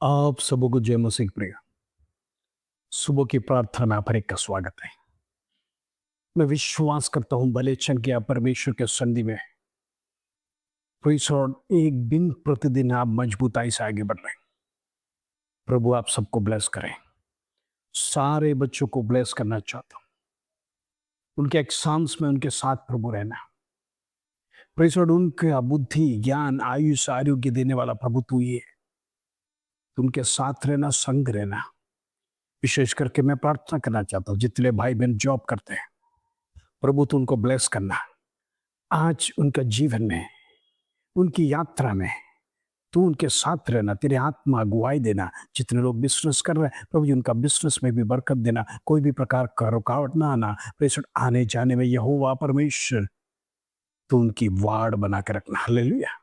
आप सबों को जय मसीह प्रिय। सुबह की प्रार्थना में आप हर एक का स्वागत है। मैं विश्वास करता हूं भले क्षण के आप परमेश्वर के संधि में प्रेस और एक दिन प्रतिदिन आप मजबूताई से आगे बढ़ रहे हैं। प्रभु आप सबको ब्लेस करें। सारे बच्चों को ब्लेस करना चाहता हूं। उनके एग्जाम्स में उनके साथ प्रभु रहना। प्रेस और उनके बुद्धि ज्ञान आयुष आरोग्य देने वाला प्रभु तू ही है। उनके साथ रहना, संग रहना। विशेष करके मैं प्रार्थना करना चाहता हूँ जितने भाई बहन जॉब करते हैं, प्रभु तू उनको ब्लेस करना। आज उनका जीवन में, उनकी यात्रा में तू उनके साथ रहना, तेरे आत्मा अगुवाई देना। जितने लोग बिजनेस कर रहे हैं प्रभु जी, उनका बिजनेस में भी बरकत देना। कोई भी प्रकार का रुकावट ना आना। प्रेषण आने जाने में यहोवा परमेश्वर तू उनकी वाड़ बना के रखना। हालेलुया।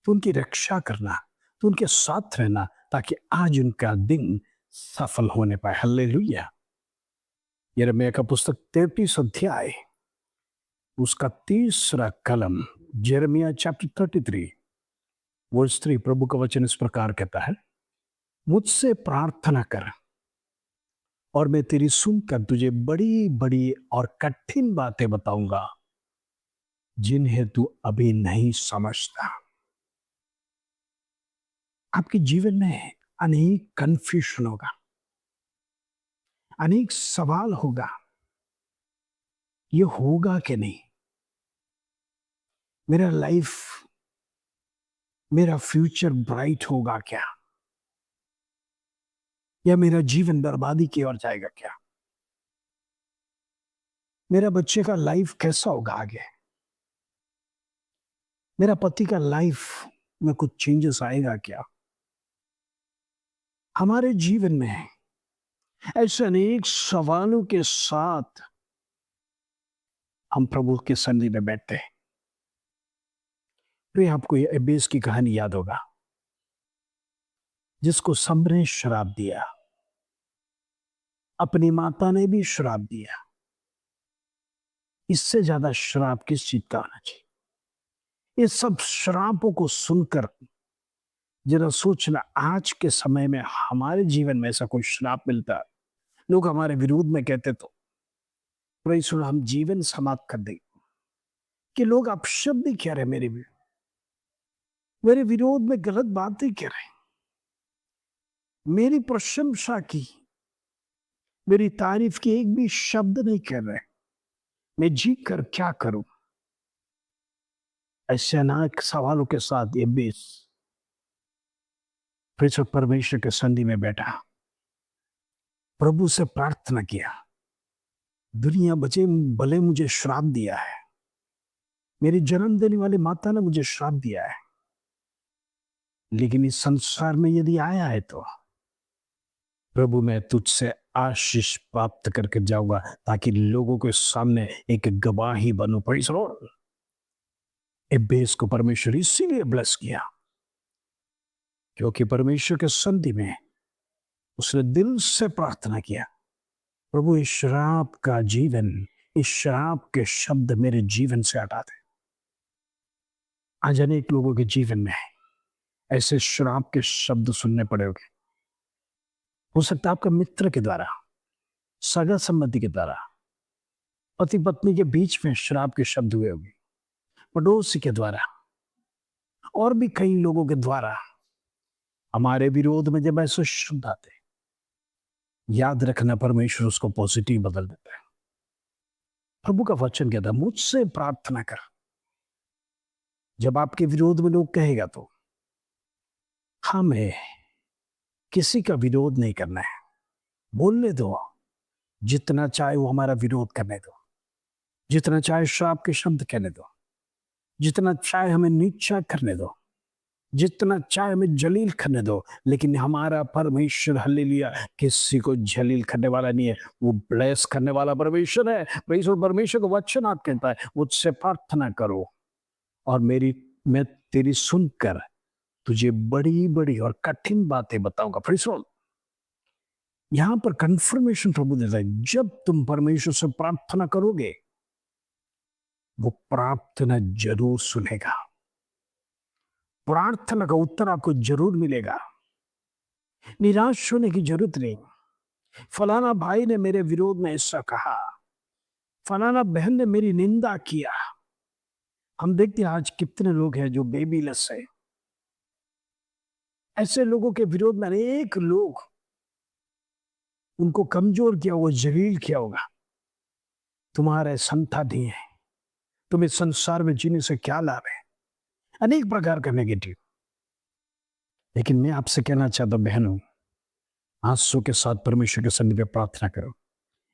तू उनकी रक्षा करना, तू उनके साथ रहना, ताकि आज उनका दिन सफल होने पाए। हालेलुया। यिर्मयाह का पुस्तक 33 अध्याय उसका तीसरा कलम, यिर्मयाह चैप्टर 33 वर्स 3, प्रभु का वचन इस प्रकार कहता है, मुझसे प्रार्थना कर और मैं तेरी सुनकर तुझे बड़ी बड़ी और कठिन बातें बताऊंगा जिन्हें तू अभी नहीं समझता। आपके जीवन में अनेक कंफ्यूजन होगा, अनेक सवाल होगा, ये होगा कि नहीं, मेरा लाइफ, मेरा फ्यूचर ब्राइट होगा क्या, या मेरा जीवन बर्बादी की ओर जाएगा क्या, मेरा बच्चे का लाइफ कैसा होगा आगे, मेरा पति का लाइफ में कुछ चेंजेस आएगा क्या। हमारे जीवन में ऐसे अनेक सवालों के साथ हम प्रभु के सन्निधि में बैठते हैं। तो आपको ये एबेस की कहानी याद होगा, जिसको सबने श्राप दिया, अपनी माता ने भी श्राप दिया। इससे ज्यादा श्राप किस चीज का आना चाहिए। ये सब श्रापों को सुनकर जरा सोचना, आज के समय में हमारे जीवन में ऐसा कोई श्राप मिलता, लोग हमारे विरोध में कहते तो प्रभु हम जीवन समाप्त कर देंगे, कि लोग अपशब्द ही कह रहे, मेरे विरोध में गलत बातें कह रहे, मेरी प्रशंसा की, मेरी तारीफ की एक भी शब्द नहीं कह रहे, मैं जी कर क्या करूं। ऐसे अनेक सवालों के साथ ये बेस फिर परमेश्वर के संधि में बैठा, प्रभु से प्रार्थना किया, दुनिया बचे भले मुझे श्राप दिया है, मेरी जन्म देने वाली माता ने मुझे श्राप दिया है, लेकिन इस संसार में यदि आया है तो प्रभु मैं तुझसे आशीष प्राप्त करके जाऊंगा, ताकि लोगों के सामने एक गवाही बनूं। Praise the Lord. एबेस को परमेश्वर इसीलिए ब्लेस किया क्योंकि परमेश्वर के संधि में उसने दिल से प्रार्थना किया, प्रभु इस श्राप का जीवन, इस श्राप के शब्द मेरे जीवन से हटा दे। आज अनेक लोगों के जीवन में ऐसे श्राप के शब्द सुनने पड़े होंगे। हो सकता है आपका मित्र के द्वारा, सगा संबंधी के द्वारा, पति पत्नी के बीच में श्राप के शब्द हुए होंगे, पड़ोसी के द्वारा, और भी कई लोगों के द्वारा हमारे विरोध में जब ऐसे शब्द आते, याद रखना परमेश्वर उसको पॉजिटिव बदल देता है। प्रभु का वचन कहता है, मुझसे प्रार्थना कर। जब आपके विरोध में लोग कहेगा तो हमें किसी का विरोध नहीं करना है, बोलने दो, जितना चाहे वो हमारा विरोध करने दो, जितना चाहे श्राप के शब्द कहने दो, जितना चाहे हमें नीचा करने दो, जितना चाहे हमें जलील करने दो, लेकिन हमारा परमेश्वर हालेलुया किसी को जलील करने वाला नहीं है, वो ब्लेस करने वाला परमेश्वर है। परमेश्वर का वचन आप कहता है, मुझसे प्रार्थना करो और मैं तेरी सुनकर तुझे बड़ी बड़ी और कठिन बातें बताऊंगा। Praise the Lord. यहां पर कंफर्मेशन प्रभु देता है, जब तुम परमेश्वर से प्रार्थना करोगे वो प्रार्थना जरूर सुनेगा, प्रार्थना का उत्तर आपको जरूर मिलेगा। निराश होने की जरूरत नहीं। फलाना भाई ने मेरे विरोध में ऐसा कहा, फलाना बहन ने मेरी निंदा किया। हम देखते हैं आज कितने लोग हैं जो बेबीलेस है। ऐसे लोगों के विरोध में अनेक लोग उनको कमजोर किया होगा, जलील किया होगा। तुम्हारे संतान है, तुम्हें संसार में जीने से क्या लाभ है, अनेक प्रकार का नेगेटिव। लेकिन मैं आपसे कहना चाहता हूं बहनों, आंसू के साथ परमेश्वर के सन्निधि में प्रार्थना करो।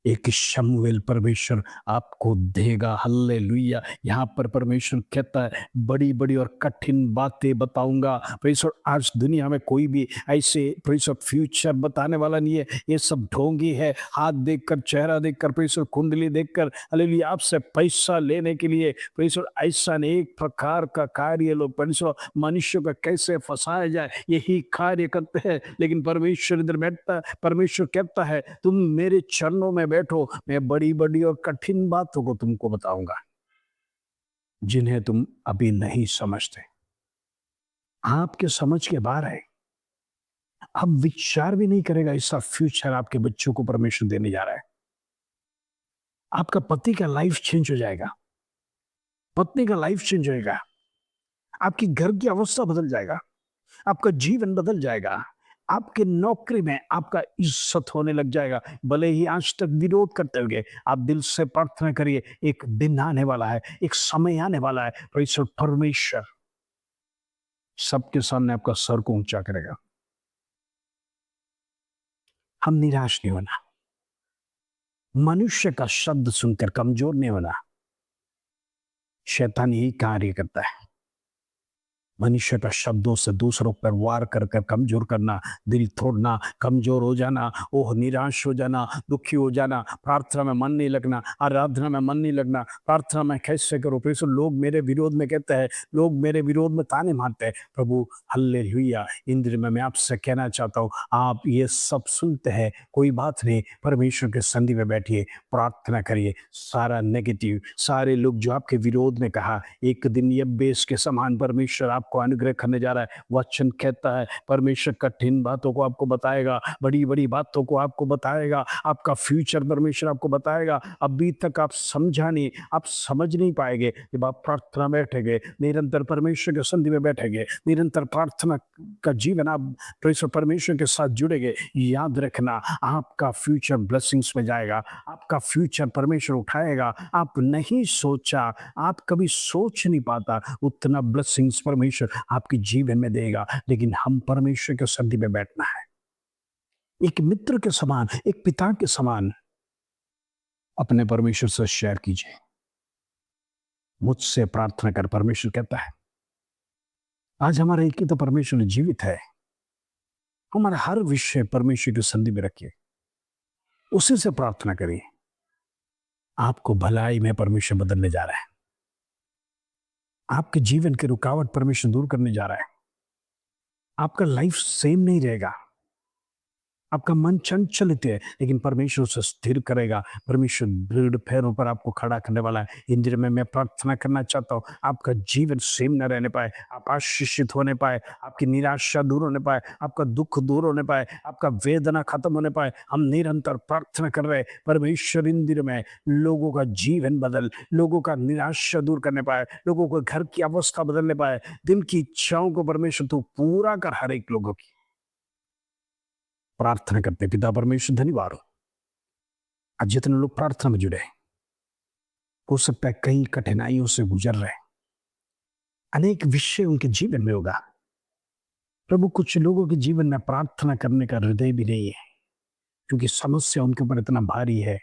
एक शमूएल परमेश्वर आपको देगा। हल्लेलुया। यहाँ पर परमेश्वर कहता है बड़ी बड़ी और कठिन बातें बताऊंगा। परमेश्वर आज दुनिया में कोई भी ऐसे परमेश्वर फ्यूचर बताने वाला नहीं है। ये सब ढोंगी है, हाथ देखकर, चेहरा देखकर, परमेश्वर कुंडली देखकर, हालेलुया, आपसे पैसा लेने के लिए परमेश्वर ऐसा एक प्रकार का कार्य लोग परमेश्वर मनुष्य को कैसे फंसाया जाए यही कार्य करते हैं। लेकिन परमेश्वर इधर बैठता है, परमेश्वर कहता है तुम मेरे चरणों में बैठो, मैं बड़ी बड़ी और कठिन बातों को तुमको बताऊंगा जिन्हें तुम अभी नहीं समझते, आपके समझ के बाहर है। अब विचार भी नहीं करेगा ऐसा फ्यूचर आपके बच्चों को परमेश्वर देने जा रहा है। आपका पति का लाइफ चेंज हो जाएगा, पत्नी का लाइफ चेंज होएगा, आपकी घर की अवस्था बदल जाएगा, आपका जीवन बदल जाएगा, आपके नौकरी में आपका इज्जत होने लग जाएगा। भले ही आज तक विरोध करते हुए आप दिल से प्रार्थना करिए, एक दिन आने वाला है, एक समय आने वाला है, परमेश्वर सबके सामने आपका सर को ऊंचा करेगा। हम निराश नहीं होना, मनुष्य का शब्द सुनकर कमजोर नहीं होना। शैतान यही कार्य करता है, मनुष्य का शब्दों से दूसरों पर वार कर कर कमजोर करना, दिल तोड़ना, कमजोर हो जाना, ओह निराश हो जाना, दुखी हो जाना, प्रार्थना में मन नहीं लगना, आराधना में मन नहीं लगना। प्रार्थना में कैसे करो परमेश्वर, लोग मेरे विरोध में कहते हैं, लोग मेरे विरोध में ताने मारते हैं। प्रभु हल्लेलुया। इंद्र में मैं आपसे कहना चाहता हूँ, आप ये सब सुनते हैं, कोई बात नहीं, परमेश्वर के संधि में बैठिए, प्रार्थना करिए। सारा नेगेटिव, सारे लोग जो आपके विरोध में कहा, एक दिन ये बेस के समान परमेश्वर आपको अनुग्रह करने जा रहा है। वचन कहता है परमेश्वर कठिन बातों को आपको बताएगा, बड़ी बड़ी बातों को आपको बताएगा, आपका फ्यूचर परमेश्वर आपको बताएगा। अभी तक आप समझा नहीं, आप समझ नहीं पाएंगे। जब आप प्रार्थना में बैठेंगे, निरंतर परमेश्वर के संधि में बैठेंगे, निरंतर प्रार्थना का जीवन आप परमेश्वर के साथ जुड़ेंगे, याद रखना आपका फ्यूचर ब्लेसिंग्स में जाएगा, आपका फ्यूचर परमेश्वर उठाएगा। आप नहीं सोचा, आप कभी सोच नहीं पाता उतना ब्लेसिंग्स परमेश्वर आपके जीवन में देगा। लेकिन हम परमेश्वर के संधि में बैठना है, एक मित्र के समान, एक पिता के समान अपने परमेश्वर से शेयर कीजिए। मुझसे प्रार्थना कर, परमेश्वर कहता है। आज हमारा एक ही तो परमेश्वर जीवित है, हमारा हर विषय परमेश्वर की संधि में रखिए, उसी से प्रार्थना करिए। आपको भलाई में परमेश्वर बदलने जा रहा है, आपके जीवन की रुकावट परमेश्वर दूर करने जा रहा है। आपका लाइफ सेम नहीं रहेगा, आपका मन चंचलित है, लेकिन परमेश्वर उसे स्थिर करेगा। परमेश्वर दृढ़ पैरों पर आपको खड़ा करने वाला है। इन दिनों में मैं प्रार्थना करना चाहता हूँ, आपका जीवन सेम न रहने पाए, आप आशीषित होने पाए, आपकी निराशा दूर होने पाए, आपका दुख दूर होने पाए, आपका वेदना खत्म होने पाए। हम निरंतर प्रार्थना कर रहे हैं, परमेश्वर इन दिनों में लोगों का जीवन बदल, लोगों का निराशा दूर करने पाए, लोगों को घर की अवस्था बदलने पाए, दिल की इच्छाओं को परमेश्वर तू पूरा कर हर एक लोगों की। प्रार्थना करते पिता परमेश्वर धन्यवाद हो, आज जितने लोग प्रार्थना में जुड़े, हो सकता है कई कठिनाइयों से गुजर रहे, अनेक विषय उनके जीवन में होगा। प्रभु कुछ लोगों के जीवन में प्रार्थना करने का हृदय भी नहीं है, क्योंकि समस्या उनके ऊपर इतना भारी है।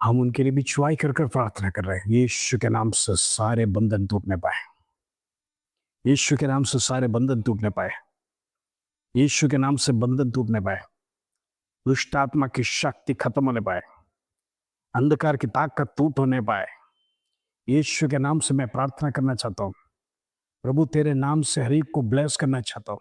हम उनके लिए भी चुआई कर कर प्रार्थना कर रहे हैं। यीशु के नाम से सारे बंधन टूटने पाए, यीशु के नाम से सारे बंधन टूटने पाए, यीशु के नाम से बंधन टूटने पाए, दुष्ट आत्मा की शक्ति खत्म होने पाए, अंधकार की ताकत टूट होने पाए। यीशु के नाम से मैं प्रार्थना करना चाहता हूँ। प्रभु तेरे नाम से हर एक को ब्लेस करना चाहता हूँ,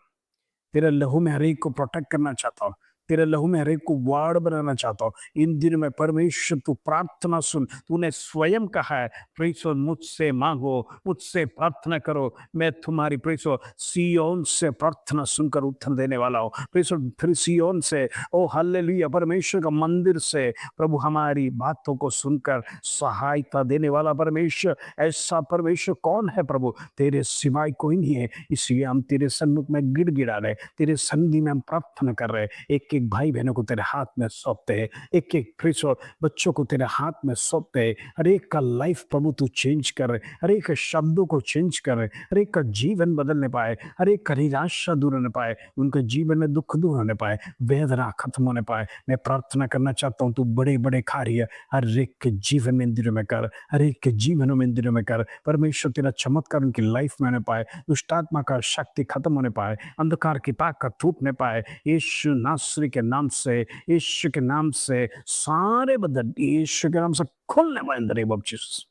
तेरे लहू में हर एक को प्रोटेक्ट करना चाहता हूँ, तेरे लहू में हर एक को वाड़ बनाना चाहता हूँ। इन दिनों में परमेश्वर तू प्रार्थना सुन, तूने स्वयं कहा है प्रेसो मुझसे मांगो, मुझसे प्रार्थना करो, मैं तुम्हारी प्रेसो सियोन से प्रार्थना सुनकर उत्तर देने वाला हूँ। प्रेसो फिर सियोन से, ओ हालेलुया, परमेश्वर का मंदिर से प्रभु हमारी बातों को सुनकर सहायता देने वाला परमेश्वर, ऐसा परमेश्वर कौन है प्रभु, तेरे सिवाय कोई नहीं है। इसलिए हम तेरे सन्मुख में गिड़गिड़ा रहे, तेरे सन्निधि में हम प्रार्थना कर रहे, एक एक भाई बहनों को तेरे हाथ में सौंपते हैं, एक एक प्रेसो बच्चों को तेरे हाथ में सौंपते हैं। हर एक का लाइफ प्रभु तू चेंज कर रहे, हर एक के शब्दों को चेंज कर रहे, हर एक का जीवन बदलने पाए, हर एक का निराशा दूर होने पाए, उनके जीवन में दुख दूर होने पाए, वेदना खत्म होने पाए। मैं प्रार्थना करना चाहता हूँ तू बड़े बड़े कार्य हर एक के जीवन में इन दिनों में कर, हर एक के जीवनों में इन दिनों में कर। परमेश्वर तेरा चमत्कार उनकी लाइफ में होने पाए, दुष्टात्मा का शक्ति खत्म होने पाए, अंधकार की ताकत टूटने पाए। यीशु नासरी के नाम से, यीशु के नाम से सारे बंधन यीशु के नाम से खुलने पाए in the name of Jesus.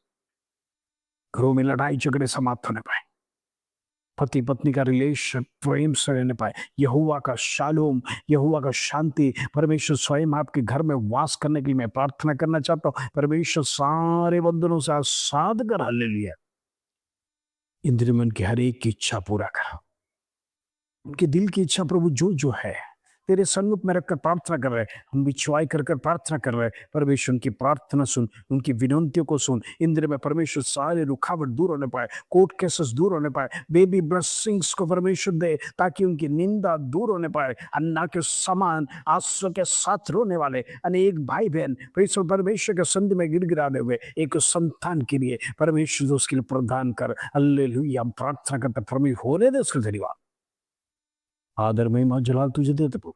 घरों में लड़ाई झगड़े समाप्त होने पाए, पति पत्नी का रिलेशन प्रेम से रहने पाए। यहोवा का शालोम, यहोवा का शांति परमेश्वर स्वयं आपके घर में वास करने के लिए मैं प्रार्थना करना चाहता हूँ। परमेश्वर सारे बंधनों से आसाद कर, हालेलुया। इन दिनों में उनकी हर एक की इच्छा पूरा कर, उनके दिल की इच्छा प्रभु जो जो है तेरे सन्मुख में रखकर प्रार्थना कर रहे, हम विश्वास कर कर प्रार्थना कर रहे। परमेश्वर उनकी प्रार्थना सुन, उनकी विनंतियों को सुन। इन दिनों में परमेश्वर सारे रुकावट दूर होने पाए, कोर्ट केसेस दूर होने पाए, बेबी ब्लेसिंग्स को परमेश्वर दे ताकि उनकी निंदा दूर होने पाए। अन्ना के समान आंसू के साथ रोने वाले अनेक भाई बहन परमेश्वर के संधि में गिड़गिड़ाने हुए एक संतान के लिए परमेश्वर उसके लिए प्रदान कर। हालेलुया, हम प्रार्थना करते परमेश्वर होने दे उसके धन्यवाद, आदर महिमा जलाल तुझे देते प्रभु।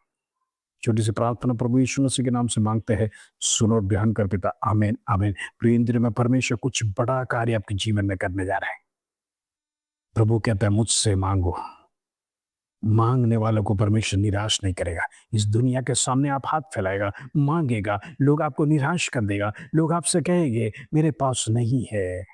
छोटी सी प्रार्थना प्रभु यीशु मसीह के नाम से मांगते हैं, सुनो और ध्यान कर पिता, आमीन आमीन। प्रिय इंद्र में परमेश्वर कुछ बड़ा कार्य आपके जीवन में करने जा रहे हैं। प्रभु कहता है मुझसे मांगो, मांगने वालों को परमेश्वर निराश नहीं करेगा। इस दुनिया के सामने आप हाथ फैलाएगा, मांगेगा, लोग आपको निराश कर देगा, लोग आपसे कहेंगे मेरे पास नहीं है,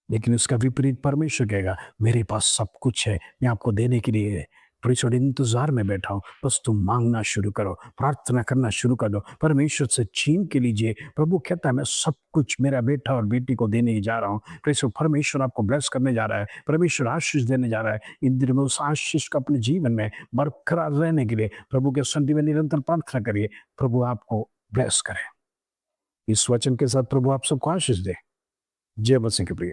लेकिन उसका विपरीत परमेश्वर कहेगा मेरे पास सब कुछ है, मैं आपको देने के लिए परमेश्वर इंतजार में बैठा हूं, बस तुम मांगना शुरू करो, प्रार्थना करना शुरू कर दो, परमेश्वर से छीन के लीजिए। प्रभु कहता है मैं सब कुछ मेरा बेटा और बेटी को देने ही जा रहा हूँ। परमेश्वर आपको ब्लेस करने जा रहा है, परमेश्वर आशीष देने जा रहा है। इन दिनों में उस आशीष को अपने जीवन में बरकरार रहने के लिए प्रभु के सन्निधि में निरंतर प्रार्थना करिए, प्रभु आपको ब्लेस करे। इस वचन के साथ प्रभु आप सबको आशीष दे। जय मसीह के प्रिय।